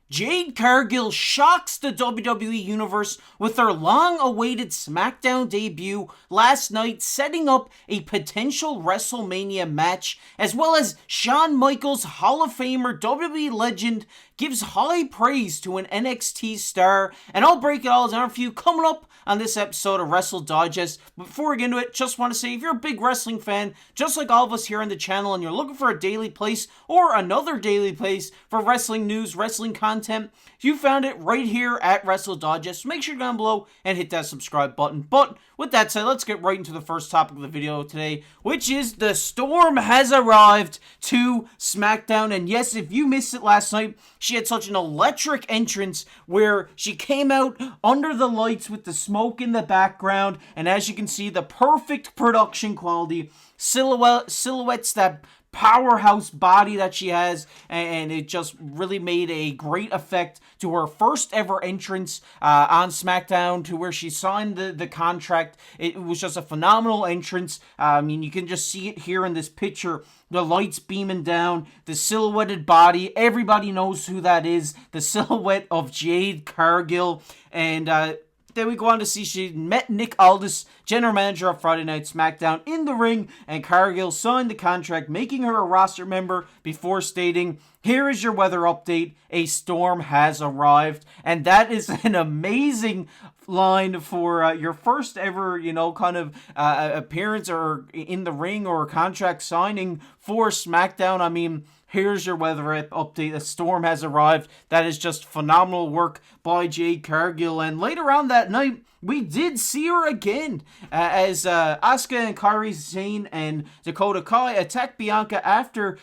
Jade Cargill shocks the WWE Universe with her long-awaited Smackdown debut last night, setting up a potential WrestleMania match, as well as Shawn Michaels, Hall of Famer, WWE legend, gives high praise to an NXT star, and I'll break it all down for you coming up on this episode of Wrestle Digest. Before we get into it, just want to say, if you're a big wrestling fan, just like all of us here on the channel, and you're looking for a daily place or another daily place for wrestling news, wrestling content, you found it right here at Wrestle Digest. Make sure to go down below and hit that subscribe button. But with that said, let's get right into the first topic of the video today, which is the storm has arrived to Smackdown. And yes, if you missed it last night, she had such an electric entrance where she came out under the lights with the smoke in the background, and as you can see, the perfect production quality silhouettes that powerhouse body that she has, and it just really made a great effect to her first ever entrance on SmackDown, to where she signed the contract. It was just a phenomenal entrance. I mean, you can just see it here in this picture, the lights beaming down, the silhouetted body. Everybody knows who that is, the silhouette of Jade Cargill. And then we go on to see she met Nick Aldis, general manager of Friday Night SmackDown, in the ring, and Cargill signed the contract, making her a roster member before stating, "Here is your weather update. A storm has arrived." And that is an amazing line for your first ever, kind of appearance or in the ring or contract signing for SmackDown. I mean, here's your weather update. A storm has arrived. That is just phenomenal work by Jade Cargill. And later on that night, we did see her again as Asuka and Kairi Sane and Dakota Kai attacked Bianca after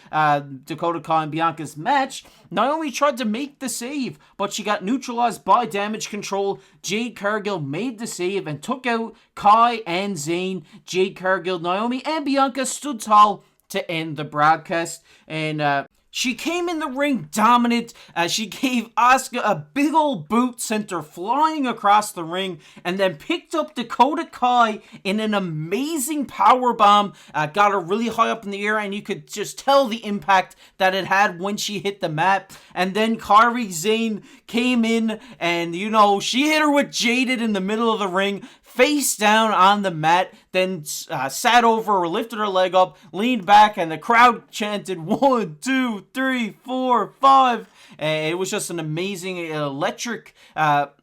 Dakota Kai and Bianca's match. Naomi tried to make the save, but she got neutralized by Damage CTRL. Jade Cargill made the save and took out Kai and Zayn. Jade Cargill, Naomi, and Bianca stood tall to end the broadcast, and she came in the ring dominant. She gave Asuka a big old boot, sent her flying across the ring, and then picked up Dakota Kai in an amazing powerbomb. Got her really high up in the air, and you could just tell the impact that it had when she hit the mat. And then Kairi Sane came in, and she hit her with Jaded in the middle of the ring, face down on the mat, then sat over or lifted her leg up, leaned back, and the crowd chanted 1, 2, 3, 4, 5. It was just an amazing, electric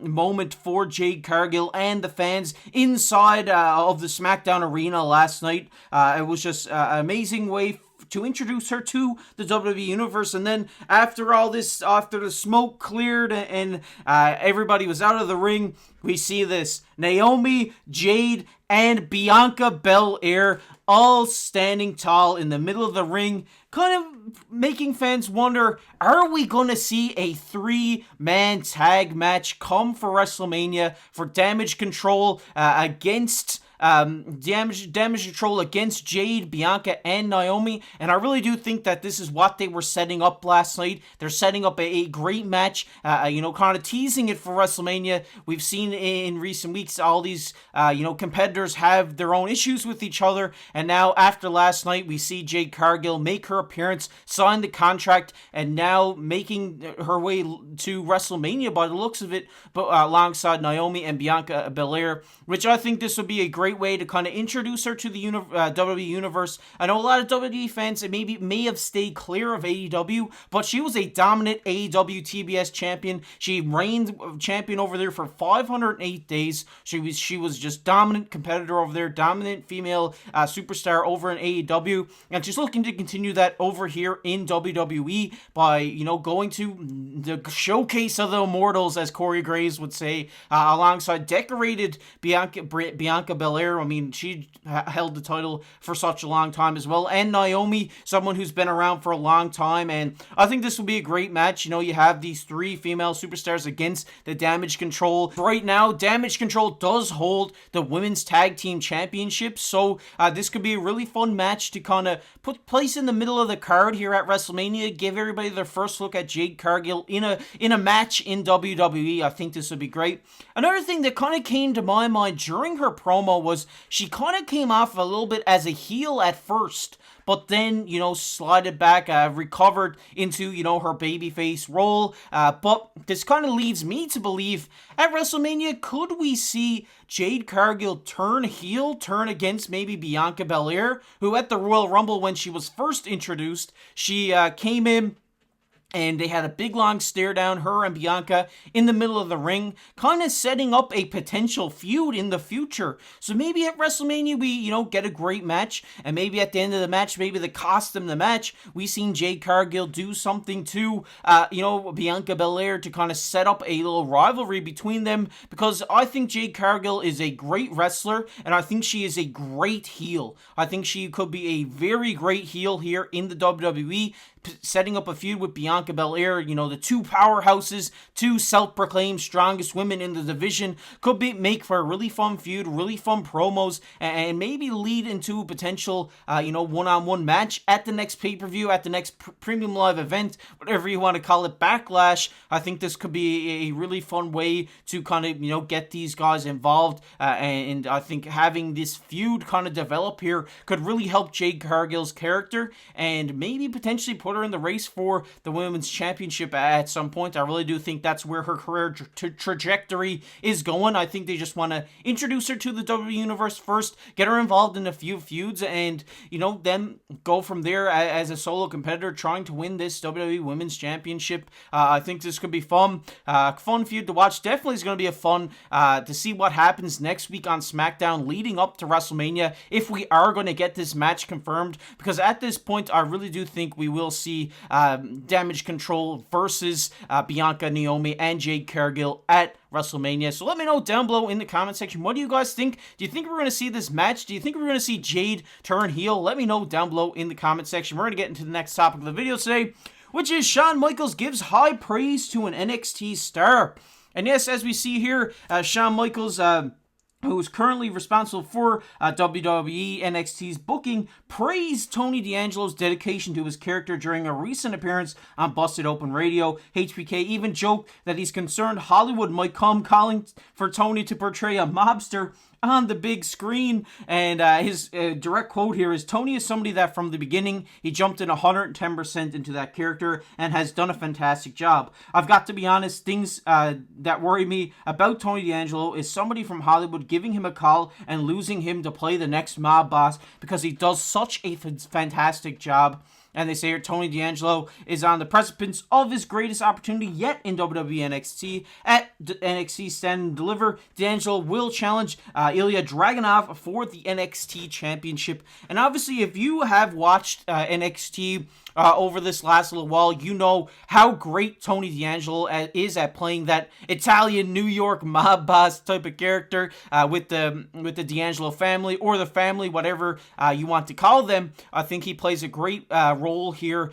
moment for Jade Cargill and the fans inside of the SmackDown arena last night. It was just an amazing way to introduce her to the WWE Universe. And then after all this, after the smoke cleared and everybody was out of the ring, we see this: Naomi, Jade, and Bianca Belair all standing tall in the middle of the ring, kind of making fans wonder, are we going to see a 3-man tag match come for WrestleMania for Damage CTRL against Damage CTRL against Jade, Bianca, and Naomi? And I really do think that this is what they were setting up last night. They're setting up a great match, kind of teasing it for WrestleMania. We've seen in recent weeks all these, competitors have their own issues with each other, and now after last night, we see Jade Cargill make her appearance, sign the contract, and now making her way to WrestleMania by the looks of it, but alongside Naomi and Bianca Belair, which I think this would be a great way to kind of introduce her to the WWE Universe. I know a lot of WWE fans that may have stayed clear of AEW, but she was a dominant AEW TBS champion. She reigned champion over there for 508 days. She was just dominant competitor over there, dominant female superstar over in AEW, and she's looking to continue that over here in WWE by going to the showcase of the immortals, as Corey Graves would say, alongside decorated Bianca Belair. I mean, she held the title for such a long time as well, and Naomi, someone who's been around for a long time, and I think this will be a great match. You have these 3 female superstars against the Damage CTRL. Right now, Damage CTRL does hold the Women's Tag Team Championship, so this could be a really fun match to kind of put place in the middle of the card here at WrestleMania, give everybody their first look at Jade Cargill in a match in WWE. I think this would be great. Another thing that kind of came to my mind during her promo was was she kind of came off a little bit as a heel at first, but then, slided back, recovered into, her babyface role. But this kind of leads me to believe at WrestleMania, could we see Jade Cargill turn heel, turn against maybe Bianca Belair, who at the Royal Rumble, when she was first introduced, she came in, and they had a big long stare down, her and Bianca, in the middle of the ring, kind of setting up a potential feud in the future. So maybe at WrestleMania we, get a great match, and maybe at the end of the match, maybe the cost them the match, we seen Jade Cargill do something to, Bianca Belair to kind of set up a little rivalry between them, because I think Jade Cargill is a great wrestler, and I think she is a great heel. I think she could be a very great heel here in the WWE, setting up a feud with Bianca Belair, the two powerhouses, two self-proclaimed strongest women in the division, could make for a really fun feud, really fun promos, and maybe lead into a potential, one-on-one match at the next pay-per-view, at the next premium live event, whatever you want to call it, Backlash. I think this could be a really fun way to kind of, get these guys involved, and I think having this feud kind of develop here could really help Jade Cargill's character, and maybe potentially put her in the race for the women's championship at some point. I really do think that's where her career trajectory is going. I think they just want to introduce her to the WWE Universe first, get her involved in a few feuds, and, then go from there as a solo competitor trying to win this WWE Women's Championship. I think this could be fun. Fun feud to watch. Definitely is going to be a fun to see what happens next week on SmackDown leading up to WrestleMania, if we are going to get this match confirmed, because at this point, I really do think we will see Damage CTRL versus Bianca, Naomi, and Jade Cargill at WrestleMania. So let me know down below in the comment section, what do you guys think? Do you think we're going to see this match? Do you think we're going to see Jade turn heel? Let me know down below in the comment section. We're going to get into the next topic of the video today, which is Shawn Michaels gives high praise to an NXT star. And yes, as we see here, Shawn Michaels, who is currently responsible for WWE NXT's booking, praised Tony D'Angelo's dedication to his character during a recent appearance on Busted Open Radio. HBK even joked that he's concerned Hollywood might come calling for Tony to portray a mobster on the big screen, and his direct quote here is, "Tony is somebody that from the beginning, he jumped in 110% into that character and has done a fantastic job. I've got to be honest, things that worry me about Tony D'Angelo is somebody from Hollywood giving him a call and losing him to play the next mob boss, because he does such a fantastic job." And they say here, Tony D'Angelo is on the precipice of his greatest opportunity yet in WWE NXT. At NXT Stand and Deliver, D'Angelo will challenge Ilya Dragunov for the NXT Championship. And obviously, if you have watched NXT over this last little while, you know how great Tony D'Angelo is at playing that Italian New York mob boss type of character with the D'Angelo family, or the family, whatever you want to call them. I think he plays a great role here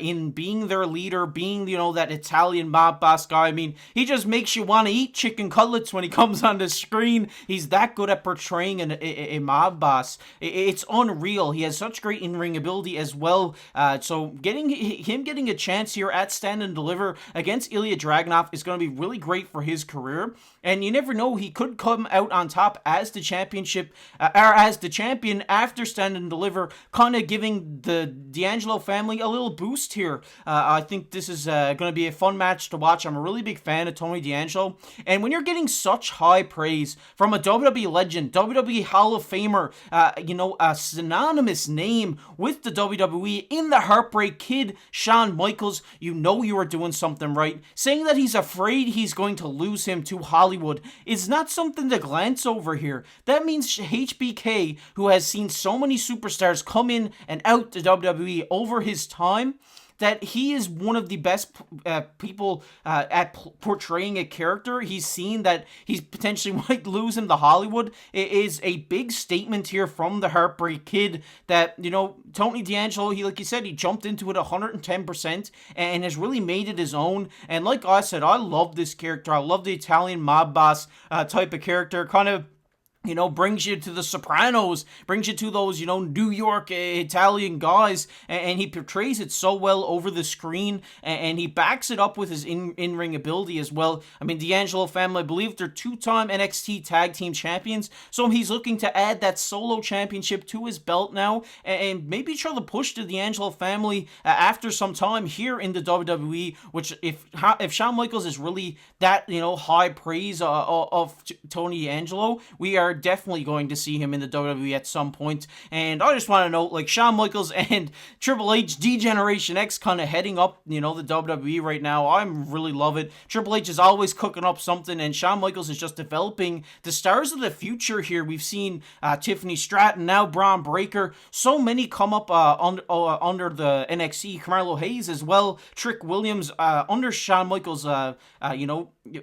in being their leader, being, that Italian mob boss guy. I mean, he just makes you want to eat chicken cutlets when he comes on the screen. He's that good at portraying a mob boss. It's unreal. He has such great in-ring ability as well. So getting a chance here at Stand and Deliver against Ilya Dragunov is going to be really great for his career. And you never know, he could come out on top as the championship, or as the champion after Stand and Deliver, kind of giving the D'Angelo family a little boost here. I think this is going to be a fun match to watch. I'm a really big fan of Tony D'Angelo. And when you're getting such high praise from a WWE legend, WWE Hall of Famer, a synonymous name with the WWE in the Heartbreak Kid, Shawn Michaels, you are doing something right. Saying that he's afraid he's going to lose him to Hollywood is not something to glance over here. That means HBK, who has seen so many superstars come in and out the WWE over his time, that he is one of the best people at portraying a character. He's seen that he potentially might lose him to Hollywood. It is a big statement here from the Heartbreak Kid that, Tony D'Angelo, like you said, he jumped into it 110% and has really made it his own. And like I said, I love this character. I love the Italian mob boss type of character, kind of brings you to the Sopranos, brings you to those, New York Italian guys, and he portrays it so well over the screen, and he backs it up with his in-ring ability as well. I mean, D'Angelo family, I believe they're two-time NXT Tag Team Champions, so he's looking to add that solo championship to his belt now, and maybe try to push the D'Angelo family after some time here in the WWE, which if Shawn Michaels is really that, high praise of Tony D'Angelo, we are definitely going to see him in the WWE at some point. And I just want to note, like, Shawn Michaels and Triple H, D-Generation X, kind of heading up, the WWE right now. I really love it. Triple H is always cooking up something, and Shawn Michaels is just developing the stars of the future here. We've seen Tiffany Stratton, now Braun Breaker. So many come up under the NXT. Carmelo Hayes as well. Trick Williams under Shawn Michaels,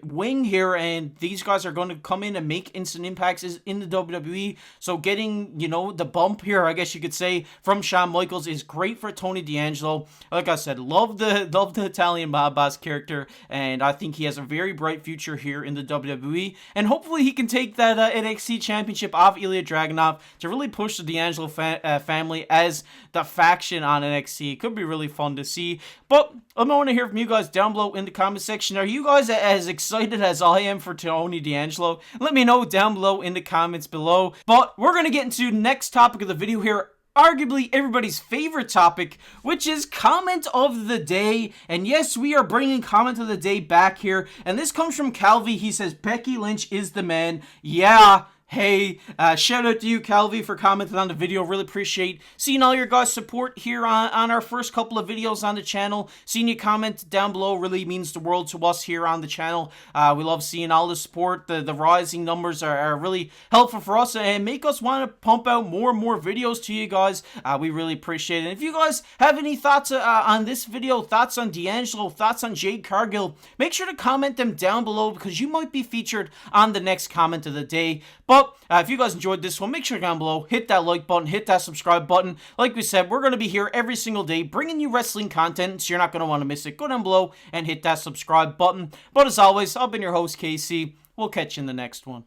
wing here, and these guys are going to come in and make instant impacts in the WWE. So getting, the bump here, I guess you could say, from Shawn Michaels is great for Tony D'Angelo. Like I said, love the Italian mob boss character, and I think he has a very bright future here in the WWE. And hopefully he can take that NXT championship off Ilya Dragunov to really push the D'Angelo family as the faction on NXT. Could be really fun to see. But I want to hear from you guys down below in the comment section. Are you guys as excited as I am for Tony D'Angelo? Let me know down below in the comments below. But we're going to get into the next topic of the video here. Arguably everybody's favorite topic, which is comment of the day. And yes, we are bringing comment of the day back here. And this comes from Calvi. He says, Becky Lynch is the man. Yeah. Hey, shout out to you, Calvi, for commenting on the video. Really appreciate seeing all your guys' support here on our first couple of videos on the channel. Seeing you comment down below really means the world to us here on the channel. We love seeing all the support. The rising numbers are really helpful for us and make us want to pump out more and more videos to you guys. We really appreciate it. And if you guys have any thoughts on this video, thoughts on D'Angelo, thoughts on Jade Cargill, make sure to comment them down below because you might be featured on the next comment of the day. But if you guys enjoyed this one, make sure down below, hit that like button, hit that subscribe button. Like we said, we're going to be here every single day bringing you wrestling content, so you're not going to want to miss it. Go down below and hit that subscribe button. But as always, I've been your host, KC. We'll catch you in the next one.